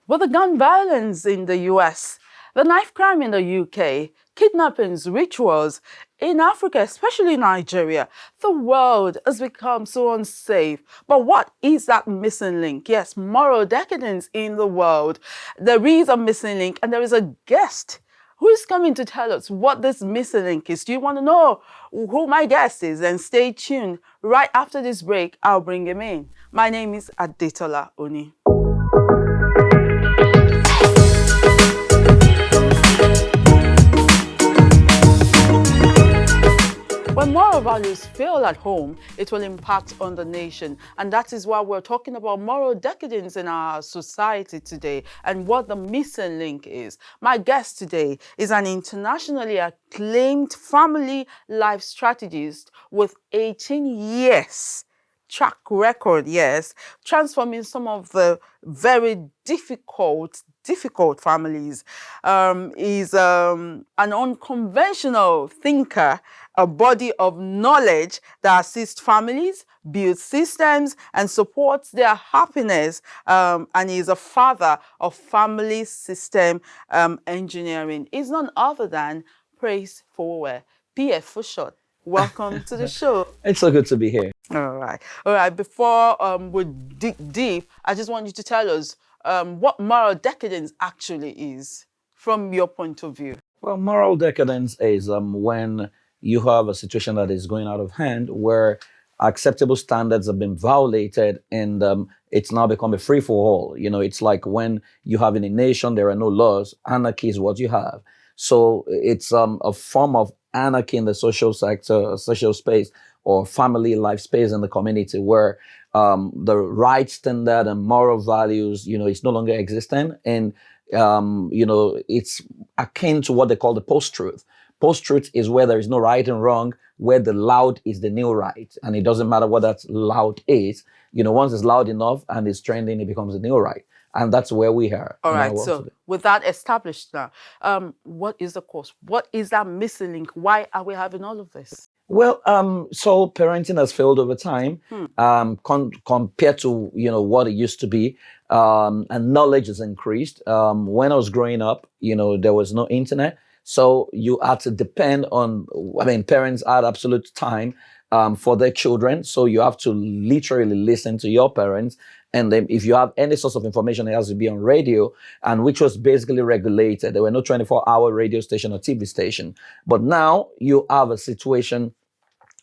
With the gun violence in the US, the knife crime in the UK, kidnappings, rituals in Africa, especially Nigeria, the world has become so unsafe. But what is that missing link? Yes, moral decadence in the world. There is a missing link, and there is a guest who is coming to tell us what this missing link is. Do you want to know who my guest is? Then stay tuned. Right after this break, I'll bring him in. My name is Tola Oni. When moral values fail at home, it will impact on the nation. And that is why we're talking about moral decadence in our society today and what the missing link is. My guest today is an internationally acclaimed family life strategist with 18 years track record, yes, transforming some of the very difficult families. Is an unconventional thinker, a body of knowledge that assists families, builds systems, and supports their happiness. And is a father of family system engineering. Is none other than Praise Fowowe, PF for short. Welcome to the show. It's so good to be here. All right. Before we dig deep, I just want you to tell us what moral decadence actually is from your point of view. Well, moral decadence is when you have a situation that is going out of hand where acceptable standards have been violated and it's now become a free-for-all. You know, it's like when you have in a nation, there are no laws. Anarchy is what you have. So it's a form of anarchy in the social sector, social space, or family life space in the community where the right standard and moral values, it's no longer existent. And, it's akin to what they call the post-truth. Post-truth is where there is no right and wrong, where the loud is the new right. And it doesn't matter what that loud is. Once it's loud enough and it's trending, it becomes the new right. And that's where we are. All right. So with that established now, what is the cause? What is that missing link? Why are we having all of this? Well, so parenting has failed over time compared to, what it used to be. And knowledge has increased. When I was growing up, there was no internet. So you had to depend on, parents had absolute time for their children. So you have to literally listen to your parents. And then if you have any source of information, it has to be on radio, and which was basically regulated. There were no 24-hour radio station or TV station. But now you have a situation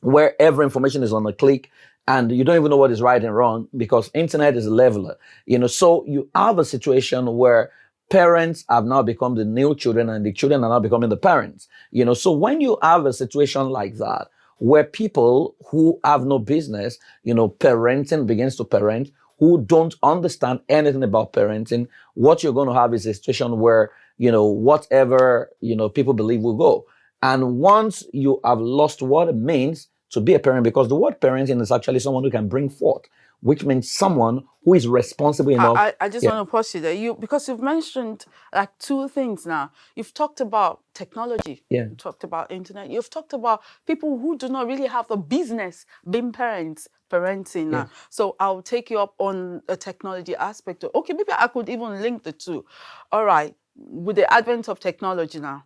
where every information is on a click and you don't even know what is right and wrong because internet is a leveler. So you have a situation where parents have now become the new children and the children are now becoming the parents. So when you have a situation like that, where people who have no business, parenting begins to parent, who don't understand anything about parenting, what you're going to have is a situation where, whatever, people believe will go. And once you have lost what it means to be a parent, because the word parenting is actually someone who can bring forth, which means someone who is responsible enough. I just want to pause you there. Because you've mentioned like two things now. You've talked about technology. Yeah. You've talked about internet. You've talked about people who do not really have the business being parenting now. Yeah. So I'll take you up on a technology aspect. Okay, maybe I could even link the two. All right. With the advent of technology now,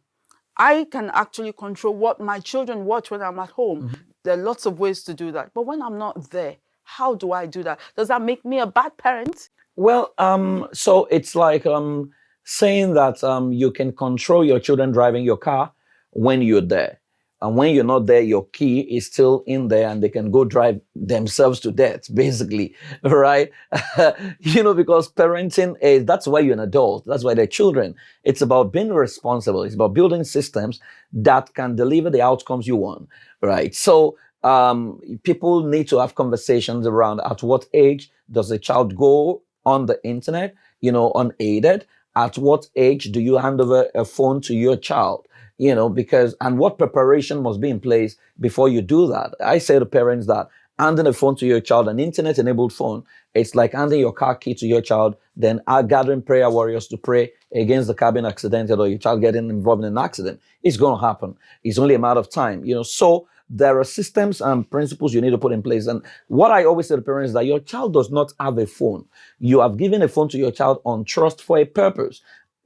I can actually control what my children watch when I'm at home. Mm-hmm. There are lots of ways to do that. But when I'm not there, how do I do that? Does that make me a bad parent? Well, so it's like saying that you can control your children driving your car when you're there. And when you're not there, your key is still in there and they can go drive themselves to death, basically, right? Because parenting is, that's why you're an adult. That's why they're children. It's about being responsible. It's about building systems that can deliver the outcomes you want, right? So people need to have conversations around at what age does a child go on the internet, unaided? At what age do you hand over a phone to your child? Because, and what preparation must be in place before you do that. I say to parents that handing a phone to your child, an internet-enabled phone, it's like handing your car key to your child, then gathering prayer warriors to pray against the car being accidented or your child getting involved in an accident. It's going to happen. It's only a matter of time. So there are systems and principles you need to put in place. And what I always say to parents is that your child does not have a phone. You have given a phone to your child on trust for a purpose.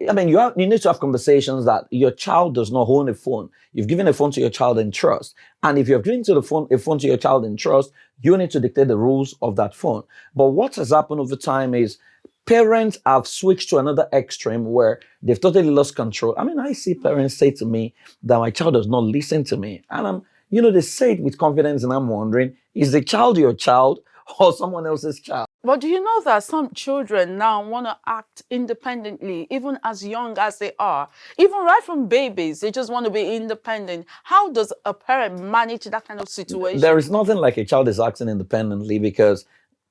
I mean, you need to have conversations that your child does not own a phone. You've given a phone to your child in trust. And if you've given a phone to your child in trust, you need to dictate the rules of that phone. But what has happened over time is parents have switched to another extreme where they've totally lost control. I mean, I see parents say to me that my child does not listen to me. And they say it with confidence, and I'm wondering, is the child your child or someone else's child? But do you know that some children now want to act independently, even as young as they are? Even right from babies, they just want to be independent. How does a parent manage that kind of situation? There is nothing like a child is acting independently, because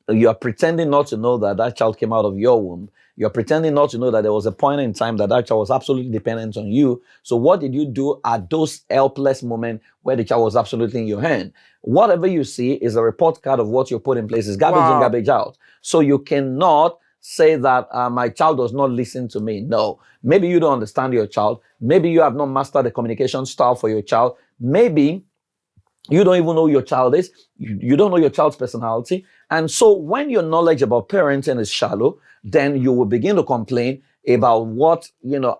you are pretending not to know that that child came out of your womb. You're pretending not to know that there was a point in time that that child was absolutely dependent on you. So what did you do at those helpless moments where the child was absolutely in your hand? Whatever you see is a report card of what you put in place. It's garbage in, garbage out. So you cannot say that my child does not listen to me. No. Maybe you don't understand your child. Maybe you have not mastered the communication style for your child. Maybe you don't even know who your child is. You don't know your child's personality. And so when your knowledge about parenting is shallow, then you will begin to complain about what,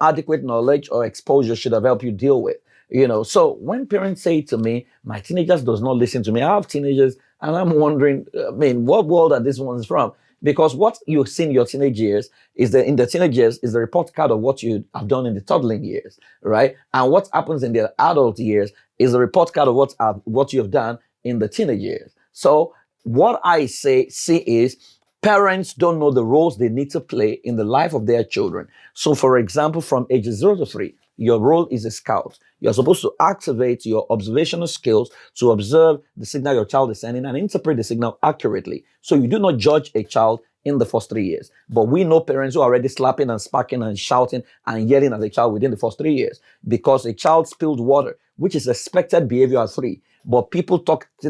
adequate knowledge or exposure should have helped you deal with. So when parents say to me, my teenagers does not listen to me, I have teenagers, and I'm wondering, what world are these ones from? Because what you see in your teenage years is the report card of what you have done in the toddling years, right? And what happens in the adult years is the report card of what you have done in the teenage years. So what I see is parents don't know the roles they need to play in the life of their children. So for example, from ages 0 to 3, your role is a scout. You're supposed to activate your observational skills to observe the signal your child is sending and interpret the signal accurately. So you do not judge a child in the first 3 years. But we know parents who are already slapping and sparking and shouting and yelling at a child within the first 3 years because a child spilled water, which is expected behavior at 3. But people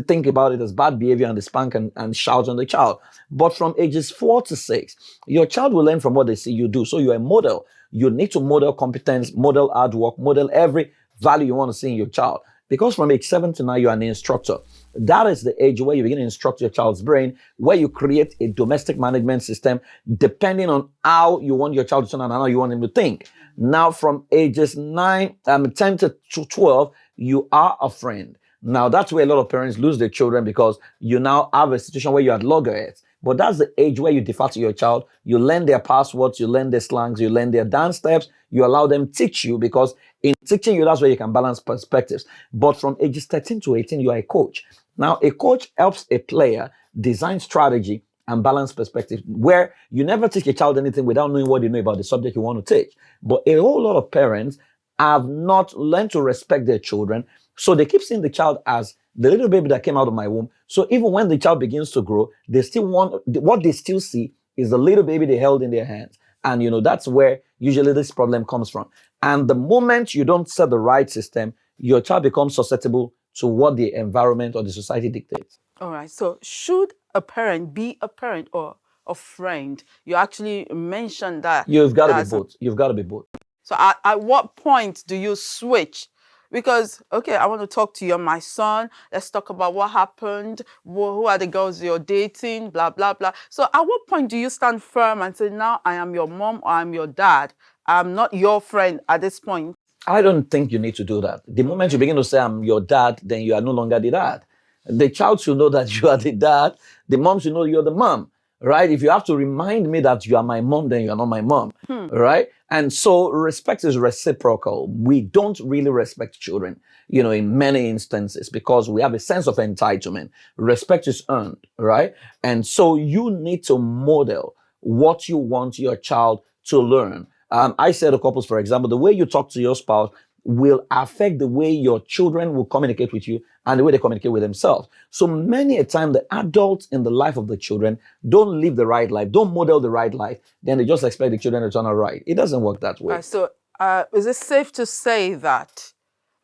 think about it as bad behavior and they spank and shout on the child. But from ages 4 to 6, your child will learn from what they see you do. So you're a model. You need to model competence, model hard work, model every value you want to see in your child. Because from age 7 to 9, you're an instructor. That is the age where you begin to instruct your child's brain, where you create a domestic management system depending on how you want your child to turn out and how you want him to think. Now, from ages 10 to 12, you are a friend. Now, that's where a lot of parents lose their children because you now have a situation where you're at loggerheads. But that's the age where you defer to your child. You learn their passwords, you learn their slangs, you learn their dance steps, you allow them teach you because in teaching you, that's where you can balance perspectives. But from ages 13 to 18, you are a coach. Now, a coach helps a player design strategy and balance perspective, where you never teach a child anything without knowing what you know about the subject you want to teach. But a whole lot of parents have not learned to respect their children, so they keep seeing the child as the little baby that came out of my womb. So even when the child begins to grow, they still what they still see is the little baby they held in their hands. And that's where usually this problem comes from. And the moment you don't set the right system, your child becomes susceptible to what the environment or the society dictates. All right. So should a parent be a parent or a friend? You actually mentioned that. You've got to be both. You've got to be both. So at what point do you switch? Because, okay, I want to talk to you, my son. Let's talk about what happened. Who are the girls you're dating? Blah, blah, blah. So at what point do you stand firm and say, now I am your mom or I'm your dad? I'm not your friend at this point. I don't think you need to do that. The moment you begin to say, I'm your dad, then you are no longer the dad. The child should know that you are the dad. The mom should know you're the mom. Right? If you have to remind me that you are my mom, then you're not my mom. Right? And so respect is reciprocal. We don't really respect children, in many instances because we have a sense of entitlement. Respect is earned, right? And so you need to model what you want your child to learn. I said to couples, for example, the way you talk to your spouse will affect the way your children will communicate with you and the way they communicate with themselves. So many a time, the adults in the life of the children don't live the right life, don't model the right life, then they just expect the children to turn out right. It doesn't work that way. So is it safe to say that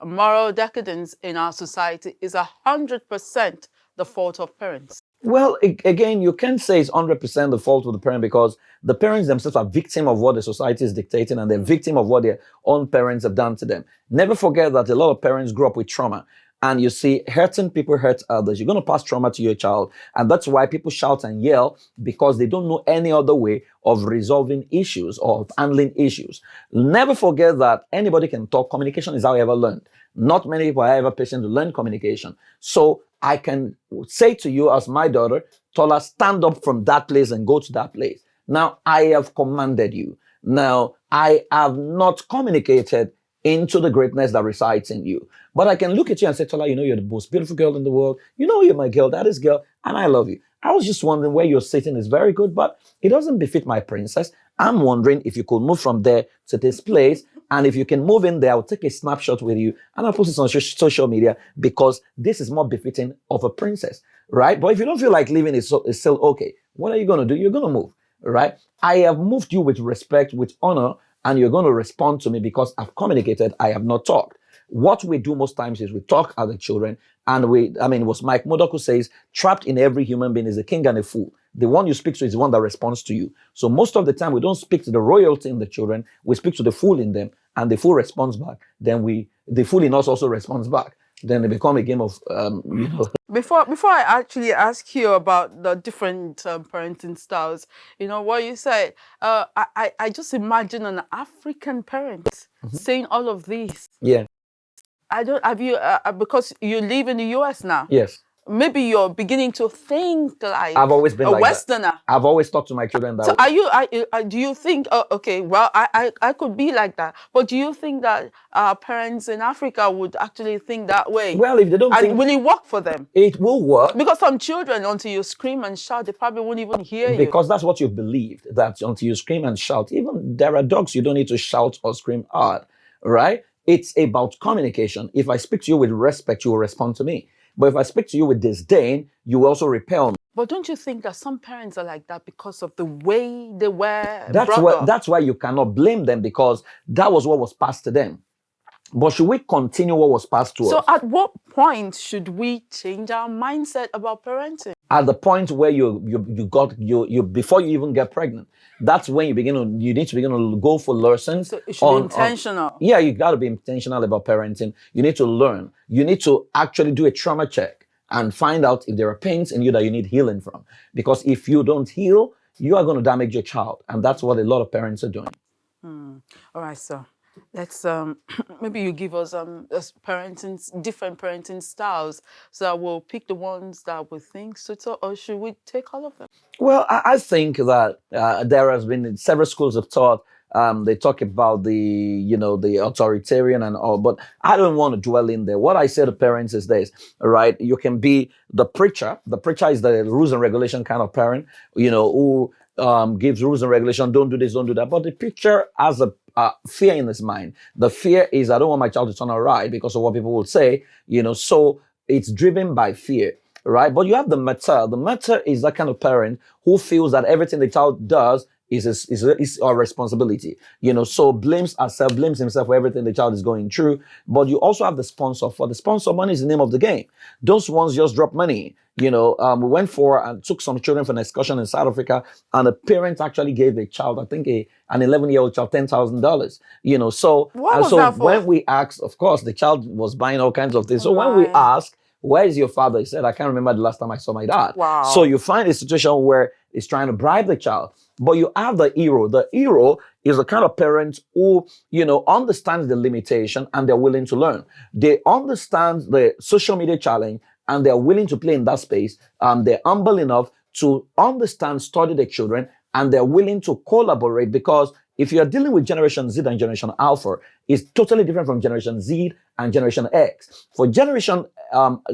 moral decadence in our society is 100% the fault of parents? Well, again, you can't say it's 100% the fault of the parent because the parents themselves are victim of what the society is dictating and they're victim of what their own parents have done to them. Never forget that a lot of parents grew up with trauma. and you see hurting people hurt others, you're going to pass trauma to your child. And that's why people shout and yell, because they don't know any other way of resolving issues or of handling issues. Never forget that anybody can talk. Communication is how I ever learned. Not many people are ever patient to learn communication. So I can say to you as my daughter, Tola, stand up from that place and go to that place. Now, I have commanded you. Now, I have not communicated into the greatness that resides in you. But I can look at you and say, Tola, you know, you're the most beautiful girl in the world. You know, you're my girl, that is girl, and I love you. I was just wondering where you're sitting is very good, but it doesn't befit my princess. I'm wondering if you could move from there to this place. And if you can move in there, I'll take a snapshot with you and I'll post it on social media, because this is more befitting of a princess, right? But if you don't feel like leaving, it's still okay. What are you going to do? You're going to move, right? I have moved you with respect, with honor, and you're going to respond to me because I've communicated, I have not talked. What we do most times is we talk as the children, and it was Mike Murdoch who says, trapped in every human being is a king and a fool. The one you speak to is the one that responds to you. So most of the time, we don't speak to the royalty in the children, we speak to the fool in them, and the fool responds back. Then the fool in us also responds back. Then it becomes a game of, Before I actually ask you about the different parenting styles, you know what you said, I just imagine an African parent saying all of these. Yeah. I don't have you because you live in the US now. Yes. Maybe you're beginning to think like I've always been a like Westerner. that. I've always talked to my children that So way. do you think, okay, well, I could be like that, but do you think that parents in Africa would actually think that way? Well, if they don't think, will it work for them? it will work. Because some children, until you scream and shout, they probably won't even hear you. Because that's what you've believed, that until you scream and shout. Even there are dogs you don't need to shout or scream hard, right? It's about communication. If I speak to you with respect, you will respond to me. But if I speak to you with disdain, you will also repel me. But don't you think that some parents are like that because of the way they were brought up? That's why you cannot blame them, because that was what was passed to them. But should we continue what was passed to us? So at what point should we change our mindset about parenting? At the point where you before you even get pregnant, that's when you need to begin to go for lessons. So it should be intentional. Yeah, you got to be intentional about parenting. You need to learn. You need to actually do a trauma check and find out if there are pains in you that you need healing from. Because if you don't heal, you are going to damage your child, and that's what a lot of parents are doing. All right, so let's maybe you give us different parenting styles, so that we'll pick the ones that we think suit us, or should we take all of them? Well, I think that there has been several schools of thought. They talk about the authoritarian and all, but I don't want to dwell in there. What I say to parents is this, all right? You can be the preacher. The preacher is the rules and regulation kind of parent, who gives rules and regulation, don't do this, don't do that. But the preacher has a fear in his mind. The fear is, I don't want my child to turn out right because of what people will say, so it's driven by fear, right? But you have the matter. The matter is that kind of parent who feels that everything the child does is our responsibility, so blames himself for everything the child is going through. But you also have the sponsor. For the sponsor, money is the name of the game. Those ones just drop money. We went for and took some children for an excursion in South Africa, and the parent actually gave a child, I think an 11-year-old child, $10,000. So what was that for? When we asked, of course, the child was buying all kinds of things. So when we asked, where is your father? He said, I can't remember the last time I saw my dad. Wow. So you find a situation where he's trying to bribe the child. But you have the hero. The hero is the kind of parent who, understands the limitation and they're willing to learn. They understand the social media challenge and they're willing to play in that space. They're humble enough to understand, study the children, and they're willing to collaborate, because if you're dealing with Generation Z and Generation Alpha, it's totally different from Generation Z and Generation X. For Generation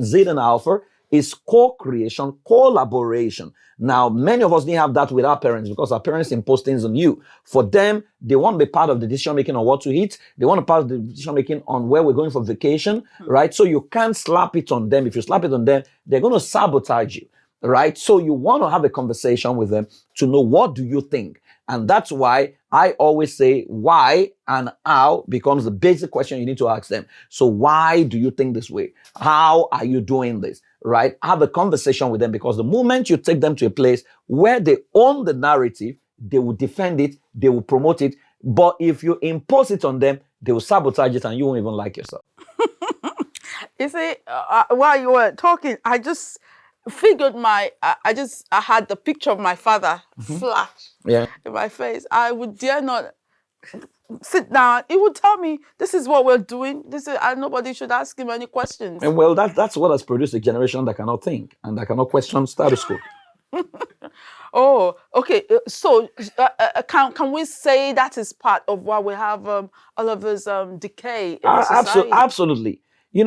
Z and Alpha, is co-creation, collaboration. Now, many of us didn't have that with our parents because our parents impose things on you. For them, they want to be part of the decision-making on what to eat. They want to part of the decision-making on where we're going for vacation, right? So you can't slap it on them. If you slap it on them, they're going to sabotage you, right? So you want to have a conversation with them to know, what do you think? And that's why I always say why and how becomes the basic question you need to ask them. So why do you think this way? How are you doing this? Right? Have a conversation with them, because the moment you take them to a place where they own the narrative, they will defend it, they will promote it. But if you impose it on them, they will sabotage it and you won't even like yourself. You see, while you were talking, I just figured I had the picture of my father flash Yeah. in my face. I would dare not sit down. He would tell me, this is what we're doing. And nobody should ask him any questions. And well, that's what has produced a generation that cannot think and that cannot question status quo. Oh, okay. So, can we say that is part of why we have all of this decay in the society? Absolutely.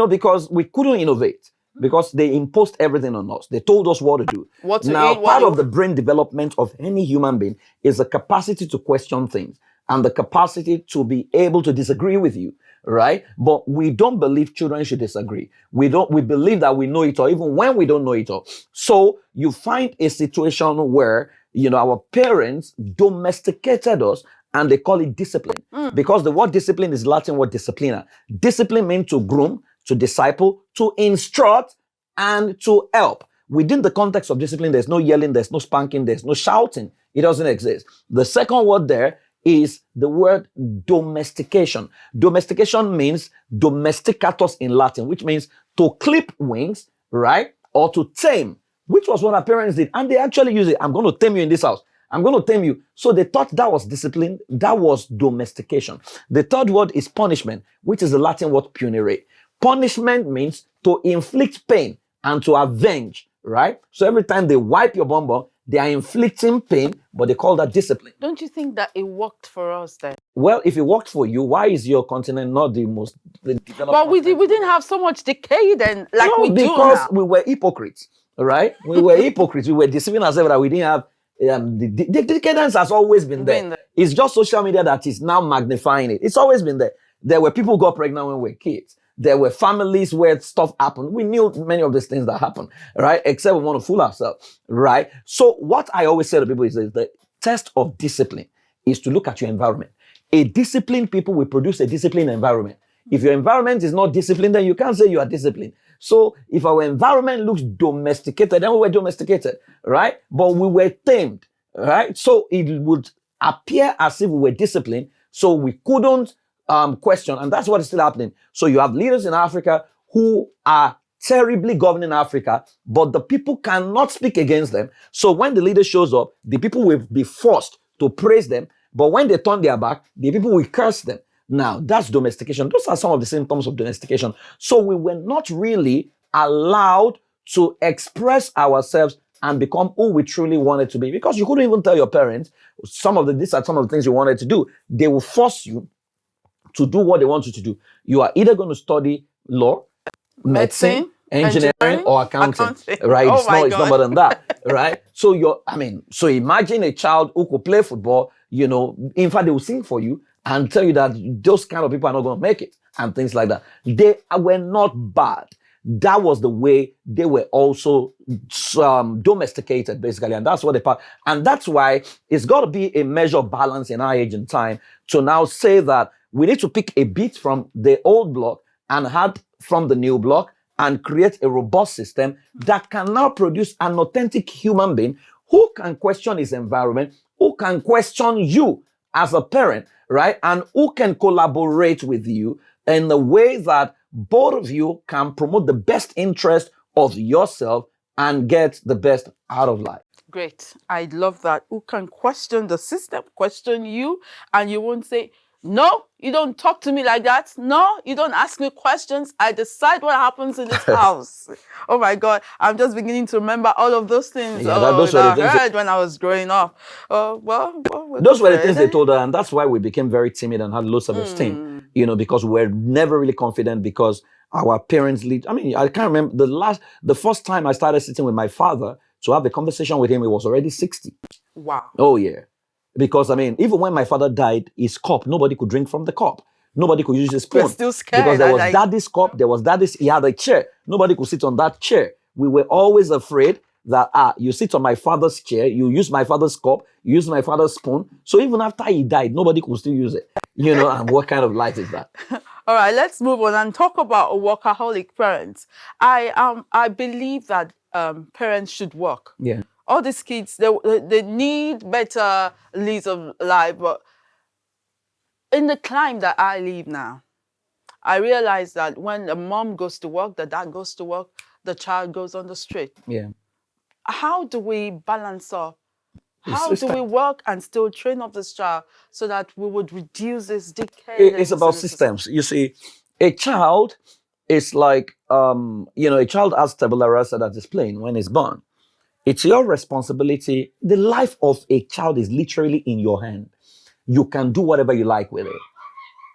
Because we couldn't innovate because they imposed everything on us. They told us what to do. What to Now, eat, part of the brain development of any human being is the capacity to question things and the capacity to be able to disagree with you, right? But we don't believe children should disagree. We believe that we know it all, even when we don't know it all. So you find a situation where, our parents domesticated us and they call it discipline. Because the word discipline is Latin word disciplina. Discipline means to groom, to disciple, to instruct, and to help. Within the context of discipline, there's no yelling, there's no spanking, there's no shouting. It doesn't exist. The second word there is the word domestication. Domestication means domesticatus in Latin, which means to clip wings, right? Or to tame, which was what our parents did. And they actually use it. I'm going to tame you in this house. I'm going to tame you. So they thought that was discipline. That was domestication. The third word is punishment, which is the Latin word punire. Punishment means to inflict pain and to avenge, right? So every time they wipe your bum bum, they are inflicting pain, but they call that discipline. Don't you think that it worked for us then? Well, if it worked for you, why is your continent not the most developed? But we didn't have so much decay then, like No, we do because now. we were hypocrites, right? We were hypocrites. We were deceiving ourselves that we didn't have. The decadence has always been there. It's just social media that is now magnifying it. It's always been there. There were people who got pregnant when we were kids. There were families where stuff happened. We knew many of these things that happened, right? Except we want to fool ourselves, right? So what I always say to people is that the test of discipline is to look at your environment. A disciplined people will produce a disciplined environment. If your environment is not disciplined, then you can't say you are disciplined. So if our environment looks domesticated, then we were domesticated, right? But we were tamed, right? So it would appear as if we were disciplined, so we couldn't question, and that's what is still happening. So you have leaders in Africa who are terribly governing Africa, but the people cannot speak against them. So when the leader shows up, the people will be forced to praise them, but when they turn their back, the people will curse them. Now, that's domestication. Those are some of the symptoms of domestication. So we were not really allowed to express ourselves and become who we truly wanted to be, because you couldn't even tell your parents these are some of the things you wanted to do. They will force you to do what they want you to do. You are either going to study law, medicine, engineering, or accounting. Right? Oh It's not more than that. Right? So so imagine a child who could play football, in fact, they will sing for you and tell you that those kind of people are not going to make it and things like that. They were not bad. That was the way they were also domesticated, basically. And that's what and that's why it's got to be a measure of balance in our age and time to now say that we need to pick a bit from the old block and add from the new block and create a robust system that can now produce an authentic human being who can question his environment, who can question you as a parent, right? And who can collaborate with you in the way that both of you can promote the best interest of yourself and get the best out of life. Great. I love that. Who can question the system, question you, and you won't say, no, you don't talk to me like that. No, you don't ask me questions. I decide what happens in this house. Oh my God. I'm just beginning to remember all of those things that I heard when I was growing up. Those were the things they told her, and that's why we became very timid and had low self-esteem, because we were never really confident because our parents lead. I mean, I can't remember the first time I started sitting with my father to have a conversation with him, he was already 60. Wow. Oh yeah. Because even when my father died, his cup, nobody could drink from the cup. Nobody could use his spoon. We're still scared. Because there was daddy's cup, he had a chair. Nobody could sit on that chair. We were always afraid that, you sit on my father's chair, you use my father's cup, you use my father's spoon. So even after he died, nobody could still use it. And what kind of life is that? All right, let's move on and talk about workaholic parents. I believe that parents should work. Yeah. All these kids, they need better leads of life. But in the climate that I live now, I realized that when the mom goes to work, the dad goes to work, the child goes on the street. Yeah. How do we balance up? It's, How it's, do we work and still train up this child so that we would reduce this it's decadence about in the society? systems. You see, a child is like, a child has tabula rasa that is playing when it's born. It's your responsibility. The life of a child is literally in your hand. You can do whatever you like with it.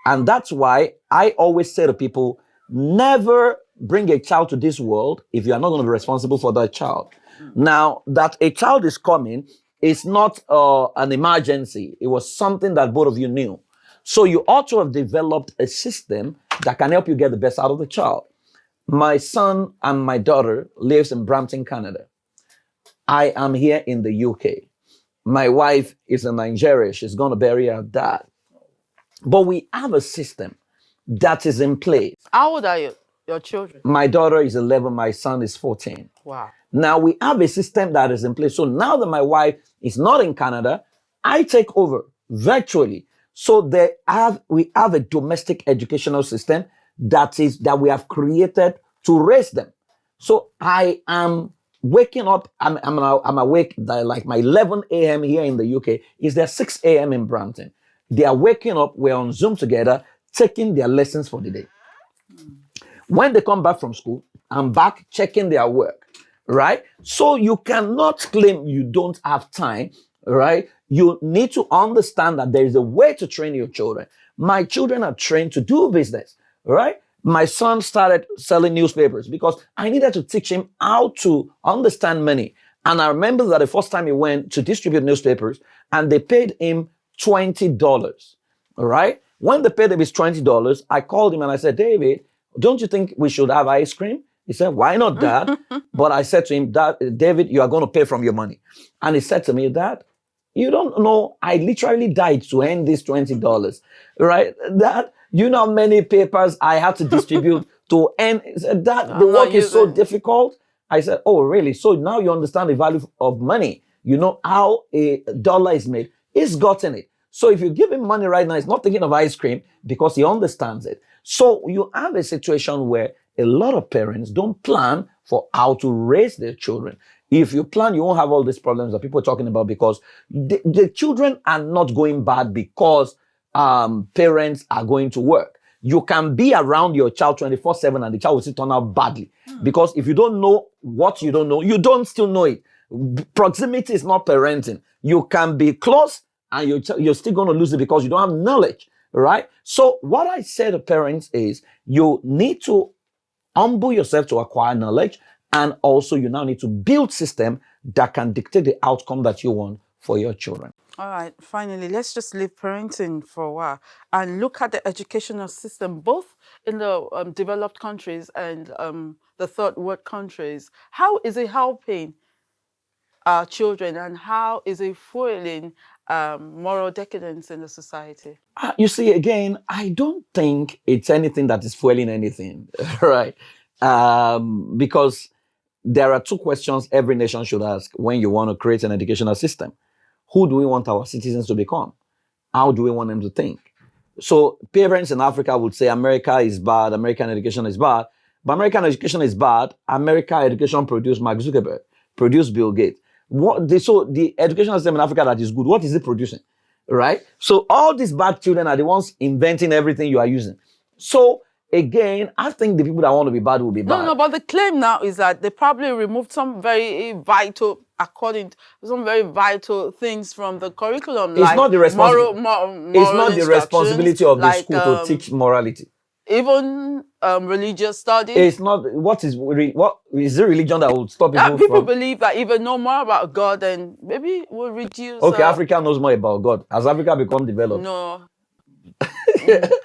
And that's why I always say to people, never bring a child to this world if you are not going to be responsible for that child. Now, that a child is coming is not an emergency. It was something that both of you knew. So you ought to have developed a system that can help you get the best out of the child. My son and my daughter lives in Brampton, Canada. I am here in the UK. My wife is in Nigeria. She's going to bury her dad. But we have a system that is in place. How old are your children? My daughter is 11. My son is 14. Wow. Now we have a system that is in place. So now that my wife is not in Canada, I take over virtually. So we have a domestic educational system that we have created to raise them. So I am waking up. I'm awake like my 11 a.m. here in the UK is their 6 a.m. in Brampton. They are waking up. We're on Zoom together, taking their lessons for the day. When they come back from school, I'm back checking their work, right? So you cannot claim you don't have time, right? You need to understand that there is a way to train your children. My children are trained to do business, right? My son started selling newspapers because I needed to teach him how to understand money. And I remember that the first time he went to distribute newspapers and they paid him $20, all right? When they paid him his $20, I called him and I said, David, don't you think we should have ice cream? He said, why not, Dad? But I said to him, David, you are going to pay from your money. And he said to me, Dad, you don't know, I literally died to earn this $20, right? Dad, you know how many papers I had to distribute to earn? He said, Dad, the work is so difficult. I said, oh, really? So now you understand the value of money. You know how a dollar is made. He's gotten it. So if you give him money right now, he's not thinking of ice cream because he understands it. So you have a situation where a lot of parents don't plan for how to raise their children. If you plan, you won't have all these problems that people are talking about because the children are not going bad because parents are going to work. You can be around your child 24/7 and the child will still turn out badly. Because if you don't know what you don't know, you don't still know it. Proximity is not parenting. You can be close and you're still going to lose it because you don't have knowledge, right? So what I say to parents is you need to humble yourself to acquire knowledge, and also you now need to build system that can dictate the outcome that you want for your children. All right, finally, let's just leave parenting for a while and look at the educational system, both in the developed countries and the third world countries. How is it helping our children, and how is it fueling moral decadence in the society? You see, again, I don't think it's anything that is fueling anything, right? Because there are two questions every nation should ask when you want to create an educational system. Who do we want our citizens to become? How do we want them to think? So parents in Africa would say America is bad, American education is bad. But American education is bad. American education produced Mark Zuckerberg, produced Bill Gates. So the educational system in Africa that is good, what is it producing? Right? So all these bad children are the ones inventing everything you are using. So again, I think the people that want to be bad will be bad. No, but the claim now is that they probably removed some very vital, according to some very vital things from the curriculum. It's like not the responsibility. It's not the responsibility of the school to teach morality. Even religious studies. It's not. What is the religion that will stop people? People believe that if they know more about God, then maybe we'll reduce. Okay, Africa knows more about God. Has Africa become developed? No.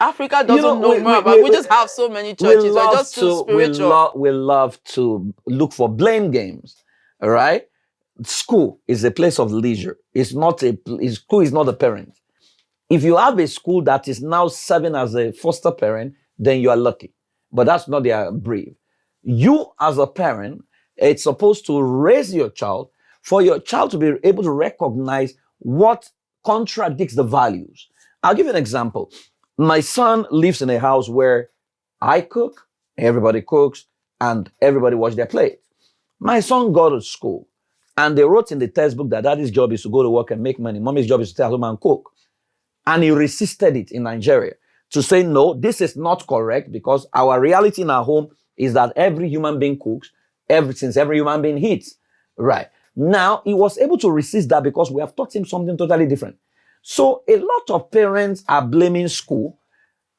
Africa doesn't know more about. We just have so many churches. We're just too spiritual. We love to look for blame games. All right. School is a place of leisure. School is not a parent. If you have a school that is now serving as a foster parent, then you are lucky. But that's not their brief. You as a parent, it's supposed to raise your child for your child to be able to recognize what contradicts the values. I'll give you an example. My son lives in a house where I cook, everybody cooks, and everybody wash their plate. My son got to school, and they wrote in the textbook that daddy's job is to go to work and make money. Mommy's job is to stay at home and cook. And he resisted it in Nigeria to say, no, this is not correct, because our reality in our home is that every human being cooks, since every human being eats. Right. Now, he was able to resist that because we have taught him something totally different. So a lot of parents are blaming school,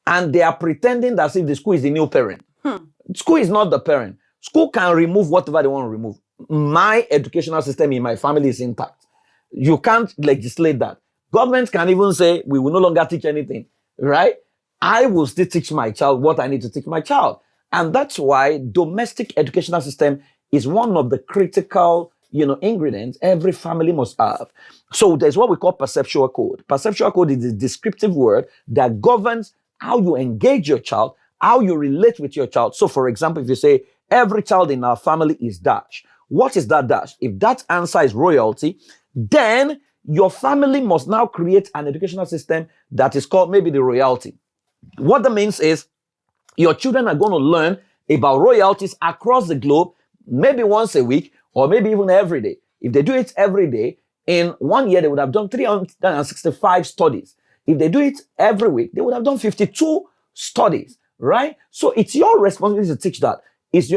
and they are pretending that as if the school is the new parent. School is not the parent. School can remove whatever they want to remove. My educational system in my family is intact. You can't legislate that. Government can even say, we will no longer teach anything, right? I will still teach my child what I need to teach my child. And that's why domestic educational system is one of the critical, ingredients every family must have. So there's what we call perceptual code. Perceptual code is a descriptive word that governs how you engage your child, how you relate with your child. So for example, if you say, every child in our family is dash, what is that dash? If that answer is royalty, then your family must now create an educational system that is called maybe the royalty. What that means is your children are going to learn about royalties across the globe, maybe once a week, or maybe even every day. If they do it every day, in 1 year, they would have done 365 studies. If they do it every week, they would have done 52 studies, right? So it's your responsibility to teach that.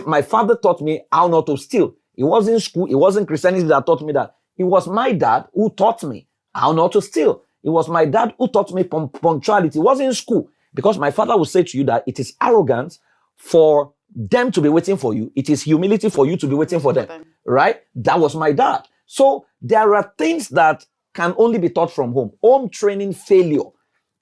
My father taught me how not to steal. It wasn't school, it wasn't Christianity that taught me that. It was my dad who taught me how not to steal. It was my dad who taught me punctuality. It wasn't in school. Because my father would say to you that it is arrogance for them to be waiting for you. It is humility for you to be waiting for them. Right? That was my dad. So there are things that can only be taught from home. Home training failure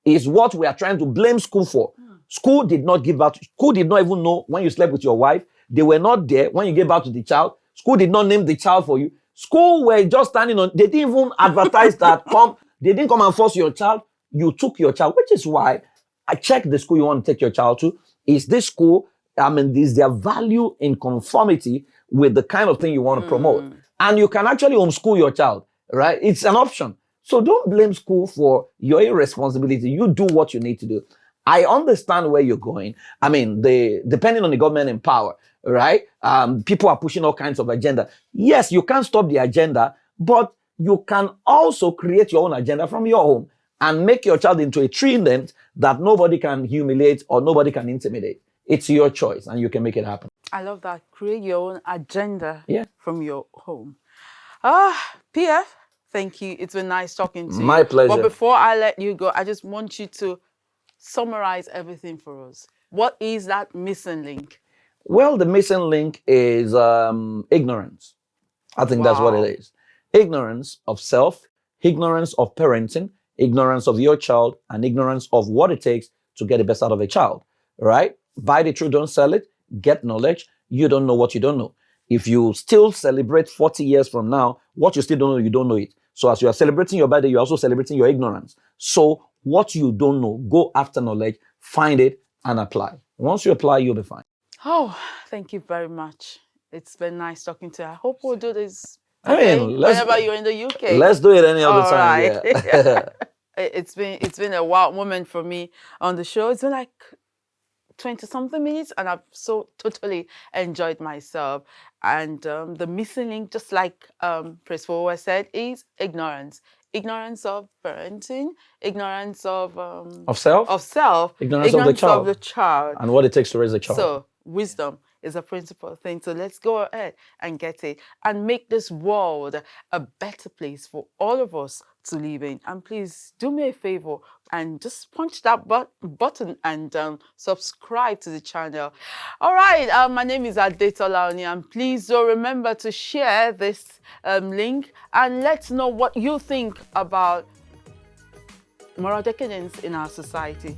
is what we are trying to blame school for. School did not give birth. School did not even know when you slept with your wife. They were not there when you gave birth to the child. School did not name the child for you. School were just standing on, they didn't even advertise that they didn't come and force your child. You took your child, which is why I check the school you want to take your child to. Is this school, is their value in conformity with the kind of thing you want to promote? And you can actually homeschool your child, right? It's an option. So don't blame school for your irresponsibility. You do what you need to do. I understand where you're going. Depending on the government in power, right? People are pushing all kinds of agenda. Yes, you can't stop the agenda, but you can also create your own agenda from your home and make your child into a trident that nobody can humiliate or nobody can intimidate. It's your choice, and you can make it happen. I love that. Create your own agenda from your home. PF, thank you. It's been nice talking to you. My pleasure. But before I let you go, I just want you to summarize everything for us. What is that missing link? Well, the missing link is ignorance. I think that's what it is. Ignorance of self, ignorance of parenting, ignorance of your child, and ignorance of what it takes to get the best out of a child, right? Buy the truth, don't sell it. Get knowledge. You don't know what you don't know. If you still celebrate 40 years from now, what you still don't know, you don't know it. So as you are celebrating your birthday, you're also celebrating your ignorance. So what you don't know, go after knowledge, find it, and apply. Once you apply, you'll be fine. Oh, thank you very much. It's been nice talking to you. I hope we'll do this whenever you're in the UK. Let's do it any other time. Right. Yeah. It's been a wild moment for me on the show. It's been like 20-something minutes, and I've so totally enjoyed myself. And the missing link, just like Praise Fowowe said, is ignorance. Ignorance of parenting, ignorance of self, ignorance of the child, and what it takes to raise a child. So wisdom is a principal thing. So let's go ahead and get it and make this world a better place for all of us to live in. And please do me a favor and just punch that button and subscribe to the channel. All right, my name is Tola, and please do remember to share this link and let's know what you think about moral decadence in our society.